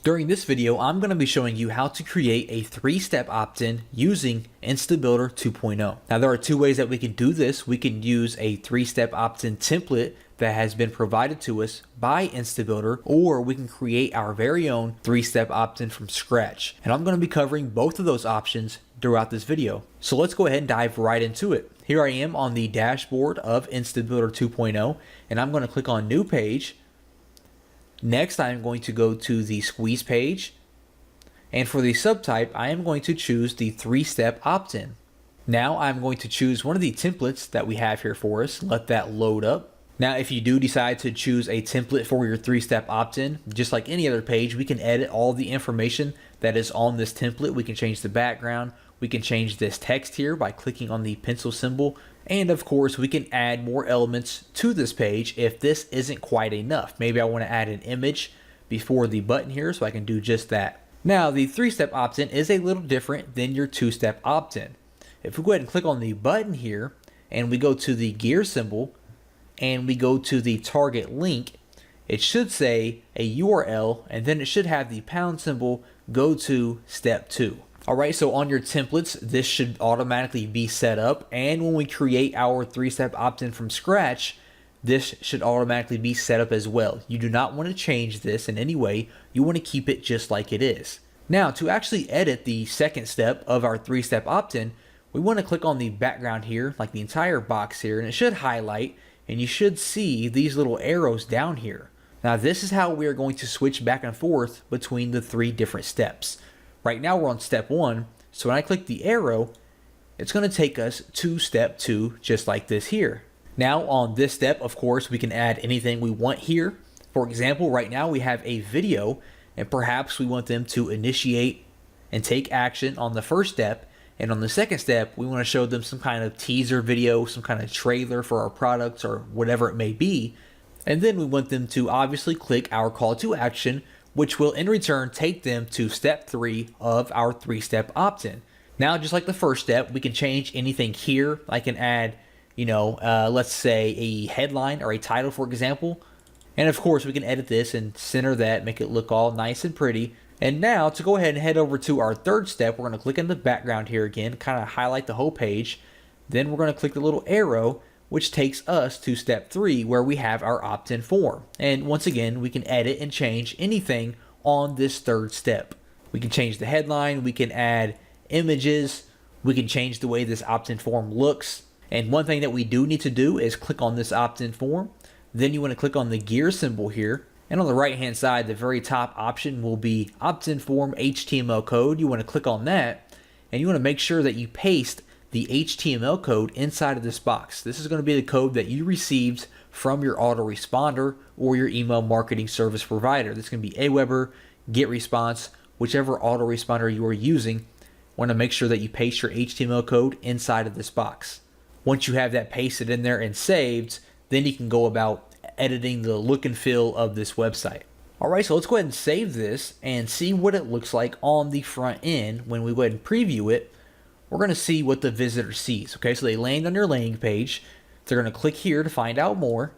During this video, I'm going to be showing you how to create a 3-step opt-in using InstaBuilder 2.0. Now there are two ways that we can do this. We can use a 3-step opt-in template that has been provided to us by InstaBuilder, or we can create our very own 3-step opt-in from scratch. And I'm going to be covering both of those options throughout this video. So let's go ahead and dive right into it. Here I am on the dashboard of InstaBuilder 2.0, and I'm going to click on New Page. Next, I'm going to go to the Squeeze page, and for the subtype, I am going to choose the 3-step opt-in. Now I'm going to choose one of the templates that we have here for us. Let that load up. Now, if you do decide to choose a template for your 3-step opt-in, just like any other page, we can edit all the information that is on this template. We can change the background. We can change this text here by clicking on the pencil symbol. And of course, we can add more elements to this page if this isn't quite enough. Maybe I want to add an image before the button here, so I can do just that. Now, the 3-step opt-in is a little different than your 2-step opt-in. If we go ahead and click on the button here, and we go to the gear symbol, and we go to the target link, it should say a URL, and then it should have the pound symbol, go to step 2. Alright, so on your templates, this should automatically be set up, and when we create our 3-step opt-in from scratch, this should automatically be set up as well. You do not want to change this in any way. You want to keep it just like it is. Now, to actually edit the second step of our 3-step opt-in, we want to click on the background here, like the entire box here, and it should highlight, and you should see these little arrows down here. Now, this is how we are going to switch back and forth between the 3 different steps. Right now we're on step 1, so when I click the arrow, it's going to take us to step 2, just like this here. Now on this step, of course, we can add anything we want here. For example, right now we have a video, and perhaps we want them to initiate and take action on the first step, and on the second step, we want to show them some kind of teaser video, some kind of trailer for our products or whatever it may be. And then we want them to obviously click our call to action, which will in return take them to step 3 of our 3-step opt-in. Now, just like the first step, we can change anything here. I can add, let's say a headline or a title, for example. And of course, we can edit this and center that, make it look all nice and pretty. And now, to go ahead and head over to our third step, we're going to click on the background here again, kind of highlight the whole page. Then we're going to click the little arrow, which takes us to step 3, where we have our opt-in form. And once again, we can edit and change anything on this third step. We can change the headline, we can add images, we can change the way this opt-in form looks. And one thing that we do need to do is click on this opt-in form. Then you want to click on the gear symbol here. And on the right hand side, the very top option will be opt-in form HTML code. You want to click on that, and you want to make sure that you paste the HTML code inside of this box. This is going to be the code that you received from your autoresponder or your email marketing service provider. This can be Aweber, GetResponse, whichever autoresponder you are using. Want to make sure that you paste your HTML code inside of this box. Once you have that pasted in there and saved, then you can go about editing the look and feel of this website. Alright, so let's go ahead and save this and see what it looks like on the front end. When we go ahead and preview it, we're going to see what the visitor sees. Okay, so they land on your landing page. They're going to click here to find out more.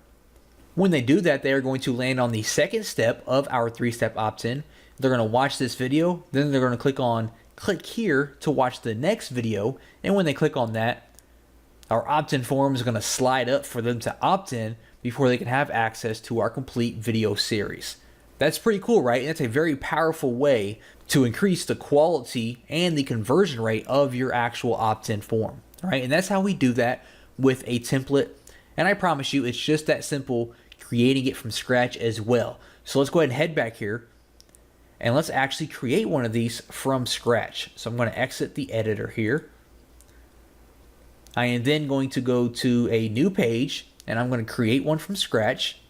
When they do that, they are going to land on the second step of our 3-step opt-in. They're going to watch this video. Then they're going to click here to watch the next video. And when they click on that, our opt-in form is going to slide up for them to opt in before they can have access to our complete video series. That's pretty cool, right? And that's a very powerful way to increase the quality and the conversion rate of your actual opt-in form, right? And that's how we do that with a template. And I promise you, it's just that simple, creating it from scratch as well. So let's go ahead and head back here, and let's actually create one of these from scratch. So I'm going to exit the editor here. I am then going to go to a new page, and I'm going to create one from scratch.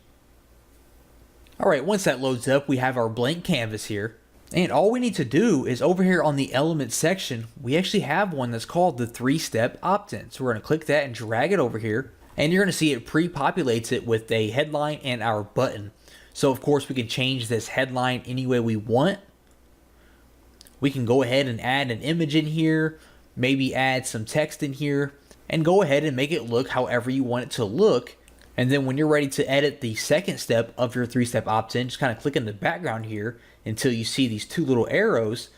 Alright, once that loads up, we have our blank canvas here. And all we need to do is over here on the elements section, we actually have one that's called the 3-step opt-in. So we're going to click that and drag it over here. And you're going to see it pre-populates it with a headline and our button. So of course we can change this headline any way we want. We can go ahead and add an image in here, maybe add some text in here, and go ahead and make it look however you want it to look. And then when you're ready to edit the second step of your three-step opt-in, just kind of click in the background here until you see these two little arrows.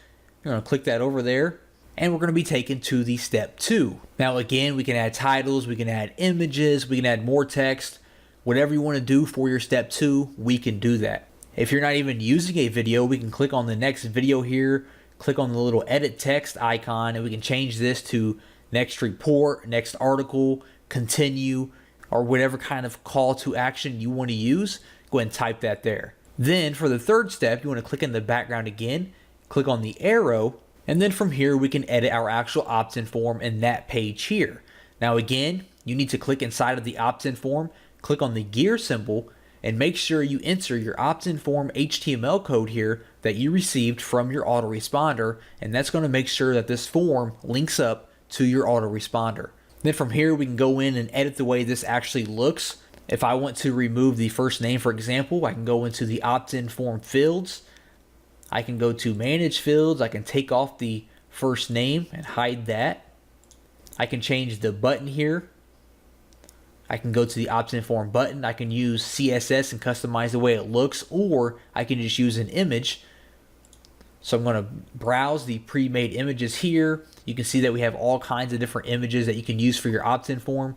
You're going to click that over there, and we're going to be taken to the step 2. Now again, we can add titles, we can add images, we can add more text. Whatever you want to do for your step 2, we can do that. If you're not even using a video, we can click on the next video here, click on the little edit text icon, and we can change this to next report, next article, continue, or whatever kind of call to action you want to use. Go ahead and type that there. Then for the third step, you want to click in the background again, click on the arrow, and then from here we can edit our actual opt-in form in that page here. Now again, you need to click inside of the opt-in form, click on the gear symbol, and make sure you enter your opt-in form HTML code here that you received from your autoresponder, and that's going to make sure that this form links up to your autoresponder. Then from here we can go in and edit the way this actually looks. If I want to remove the first name, for example, I can go into the opt-in form fields. I can go to manage fields. I can take off the first name and hide that. I can change the button here. I can go to the opt-in form button. I can use CSS and customize the way it looks, or I can just use an image. So I'm going to browse the pre-made images here. You can see that we have all kinds of different images that you can use for your opt-in form.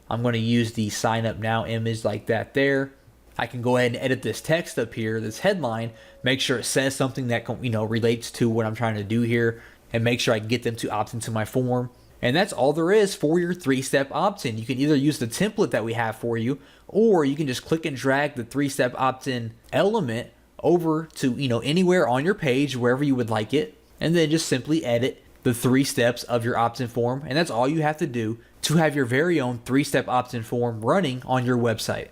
I'm going to use the sign up now image like that there. I can go ahead and edit this text up here, this headline, make sure it says something that relates to what I'm trying to do here, and make sure I can get them to opt into my form. And that's all there is for your three-step opt-in. You can either use the template that we have for you, or you can just click and drag the three-step opt-in element over to anywhere on your page, wherever you would like it, and then just simply edit the 3 steps of your opt-in form. And that's all you have to do to have your very own 3-step opt-in form running on your website.